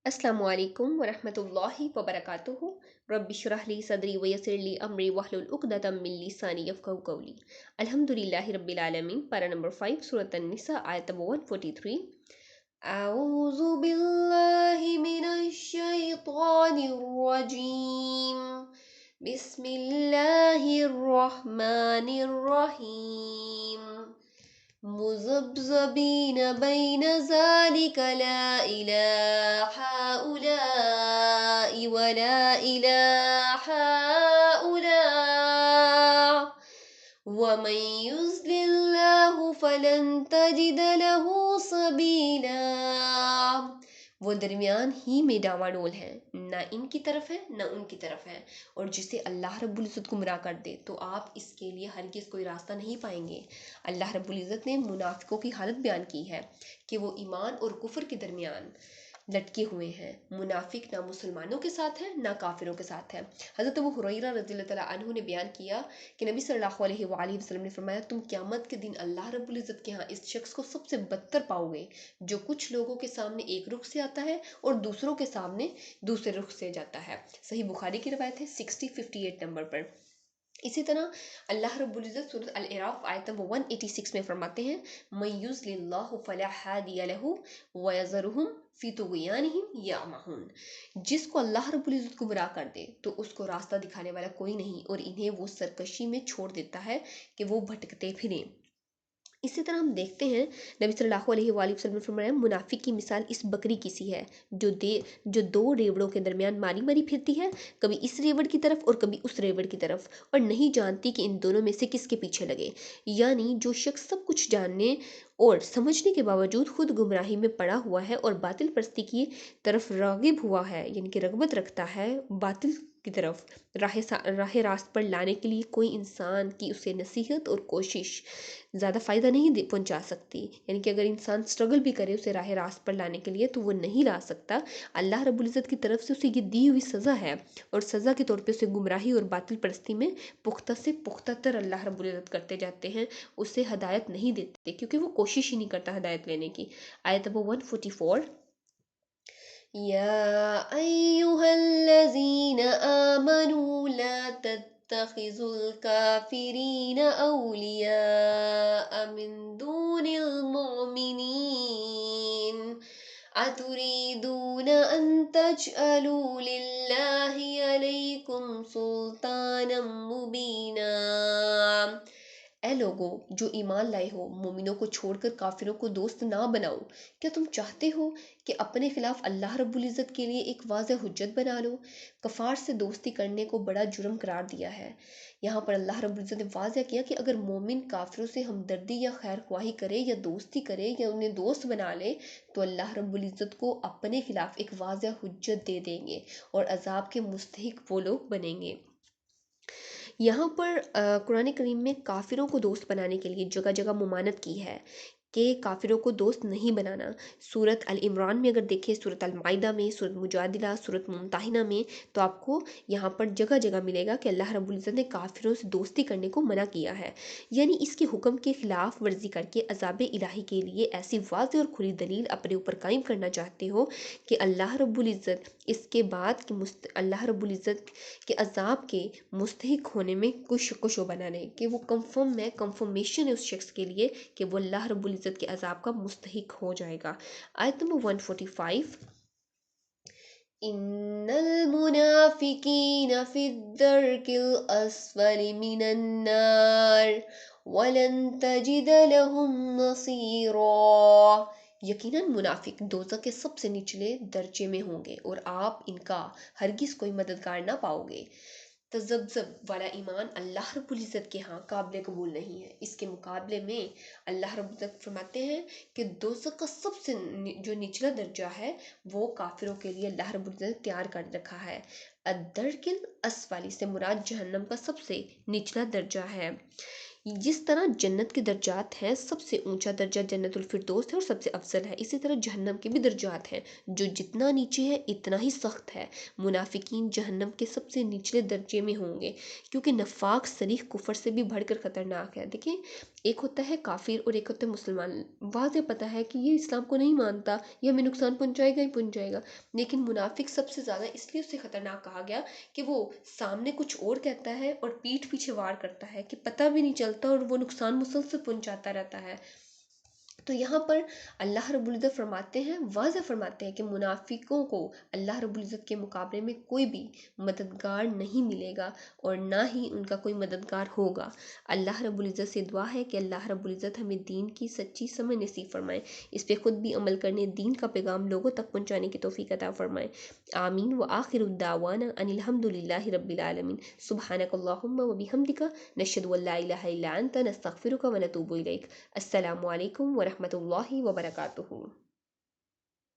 अस्सलामु अलैकुम वरहमतुल्लाहि वबरकातुहू। रब्बि इश्रह ली सदरी वयस्सिर ली अमरी वहलुल उक़दतम मिन लिसानी यफ़क़हू क़ौली। अल्हम्दुलिल्लाहि रब्बिल आलमीन। पारा नंबर 5 सूरत अन-निसा आयत नंबर 143। अऊज़ु बिल्लाहि मिनश शैतानिर रजीम। बिस्मिल्लाहिर रहमानिर रहीम। मुज़ब्ज़बीन बैन ज़ालिका ला इलाहा हाउलाइ वला इलाहा हाउला वमन युज़्लिल्लाहु फलन तजिद लहू सबीला। वो दरमियान ही में डावाडोल है, ना इनकी तरफ है ना उनकी तरफ है, और जिसे अल्लाह रब्बुल इज़्ज़त गुमराह कर दे तो आप इसके लिए हरगिज़ कोई रास्ता नहीं पाएंगे। अल्लाह रब्बुल इज़्ज़त ने मुनाफिकों की हालत बयान की है कि वो ईमान और कुफ्र के दरमियान लटके हुए हैं। मुनाफिक ना मुसलमानों के साथ है ना काफिरों के साथ है। हज़रत अबू हुरैरा रज़ियल्लाहु तआला अन्हु ने बयान किया कि नबी सल्लल्लाहु अलैहि वसल्लम ने फरमाया, तुम क़यामत के दिन अल्लाह रब्बुल इज़्ज़त के यहाँ इस शख्स को सबसे बदतर पाओगे जो कुछ लोगों के सामने एक रुख से आता है और दूसरों के सामने दूसरे रुख से जाता है। सही बुखारी की रवायत है 6058 नंबर पर। इसी तरह अल्लाह रब्बुल इज़्ज़त सूरत अल-अराफ आयत नंबर 186 में फरमाते हैं, मय्युज़्लिल्लाहु फला हादिय लहू व यज़रुहुम फी तुग़यानिहिम यअमहून। जिसको अल्लाह रब्बुल इज़्ज़त गुमराह कर दे तो उसको रास्ता दिखाने वाला कोई नहीं और इन्हें वो सरकशी में छोड़ देता है कि वो भटकते फिरें। इसी तरह हम देखते हैं नबी सल्लल्लाहु अलैहि वसल्लम ने फरमाया, मुनाफिक की मिसाल इस बकरी की सी है जो दो रेवड़ों के दरमियान मारी मारी फिरती है, कभी इस रेवड़ की तरफ और कभी उस रेवड़ की तरफ, और नहीं जानती कि इन दोनों में से किसके पीछे लगे। यानी जो शख्स सब कुछ जानने और समझने के बावजूद खुद गुमराही में पड़ा हुआ है और बातिल परस्ती की तरफ रागिब हुआ है, यानी कि रगबत रखता है बातिल की तरफ, राह रास्त पर लाने के लिए कोई इंसान की उसे नसीहत और कोशिश ज़्यादा फ़ायदा नहीं पहुंचा सकती। यानी कि अगर इंसान स्ट्रगल भी करे उसे राह रास्त पर लाने के लिए तो वो नहीं ला सकता। अल्लाह रब्बुल इज़्ज़त की तरफ से उसे ये दी हुई सज़ा है और सज़ा के तौर पे उसे गुमराही और बातिल परस्ती में पुख्ता से पुख्ता तर अल्लाह रब्बुल इज़्ज़त करते जाते हैं, उसे हदायत नहीं देते क्योंकि वो कोशिश ही नहीं करता हदायत लेने की। आयत नंबर 144, या अय्युहल्लज़ीना आमनू ला तत्तखिज़ुल काफ़िरीन औलिया मिन दूनिल मुमिनीन अतुरीदून अन तजअलू लिल्लाहि अलैकुम सुल्तानम मुबीना। ए लोगो जो ईमान लाए हो, मोमिनों को छोड़कर काफिरों को दोस्त ना बनाओ। क्या तुम चाहते हो कि अपने खिलाफ अल्लाह रब्बुल इज़्ज़त के लिए एक वाज़ेह हुज्जत बना लो? कफ़ार से दोस्ती करने को बड़ा जुर्म करार दिया है। यहाँ पर अल्लाह रब्बुल इज़्ज़त ने वाज़ेह किया कि अगर मोमिन काफिरों से हमदर्दी या खैर ख्वाही करे या दोस्ती करे या उन्हें दोस्त बना ले तो अल्लाह रब्बुल इज़्ज़त को अपने खिलाफ एक वाज़ेह हुज्जत दे देंगे और अजाब के मुस्तहिक वो लोग बनेंगे। यहाँ पर कुरान करीम में काफिरों को दोस्त बनाने के लिए जगह जगह मुमानत की है कि काफिरों को दोस्त नहीं बनाना। सूरत अल इमरान में अगर देखें, सूरत अल माइदा में, सूरत मुजादिला, सूरत मुमताहिना में, तो आपको यहाँ पर जगह जगह मिलेगा कि अल्लाह रब्बुल इज़्ज़त ने काफिरों से दोस्ती करने को मना किया है। यानी इसके हुक्म के खिलाफ वर्जी करके अजाब इलाही के लिए ऐसी वाज़ेह और खुली दलील अपने ऊपर कायम करना चाहते हो कि अल्लाह रब्बुल इज़्ज़त इसके बाद कि अल्लाह रब्बुल इज़्ज़त के अजाब के मुस्तहिक होने में कुछ शक व बना नहीं, कि वो कंफर्म है, कंफर्मेशन है उस शख्स के लिए कि वो अल्लाह रब्बुल इज़्ज़त के अजाब का मुस्तहिक हो जाएगा। आयत नंबर 145, इन्नल मुनाफिकीन फिद्दर्किल अस्फली मिनन नार वलन तजिद लहुम नसीरा। यकीनन मुनाफिक दोज़ख के सबसे निचले दर्जे में होंगे और आप इनका हरगिज़ कोई मददगार ना पाओगे। तज़ब्ज़ब वाला ईमान अल्लाह रब्बुल इज़्ज़त के यहाँ काबिल कबूल नहीं है। इसके मुकाबले में अल्लाह रब्बुल इज़्ज़त फरमाते हैं कि दोज़ख का सबसे जो निचला दर्जा है वो काफिरों के लिए अल्लाह रब्बुल इज़्ज़त ने तैयार कर रखा है। अद्दरकिल अस्फली से मुराद जहन्नम का सबसे निचला दर्जा है। جس طرح جنت کے درجات ہیں، سب سے اونچا درجہ جنت الفردوس ہے اور سب سے افضل ہے، اسی طرح جہنم کے بھی درجات ہیں، جو جتنا نیچے ہے اتنا ہی سخت ہے۔ منافقین جہنم کے سب سے نچلے درجے میں ہوں گے، کیونکہ نفاق صریح کفر سے بھی بڑھ کر خطرناک ہے۔ دیکھیں، ایک ہوتا ہے کافر اور ایک ہوتا ہے مسلمان، واضح پتہ ہے کہ یہ اسلام کو نہیں مانتا، یہ ہمیں نقصان پہنچائے گا ہی پہنچائے گا، لیکن منافق سب سے زیادہ اس لیے اسے خطرناک کہا گیا کہ وہ سامنے کچھ اور کہتا ہے اور پیٹھ پیچھے وار کرتا ہے کہ پتہ بھی نہیں چلتا اور وہ نقصان مسلسل پہنچاتا رہتا ہے۔ تو یہاں پر اللہ رب العزت فرماتے ہیں، واضح فرماتے ہیں کہ منافقوں کو اللہ رب العزت کے مقابلے میں کوئی بھی مددگار نہیں ملے گا اور نہ ہی ان کا کوئی مددگار ہوگا۔ اللہ رب العزت سے دعا ہے کہ اللہ رب العزت ہمیں دین کی سچی سمجھ نصیب فرمائے، اس پہ خود بھی عمل کرنے، دین کا پیغام لوگوں تک پہنچانے کی توفیق عطا فرمائے۔ آمین وآخر الدعوانا ان الحمد للہ رب العالمین۔ سبحانک اللہم وبحمدک، نشہد ان لا الہ الا انت، نستغفرک ونتوب الیک۔ السلام علیکم ورحمۃ اللہ وبرکاتہ۔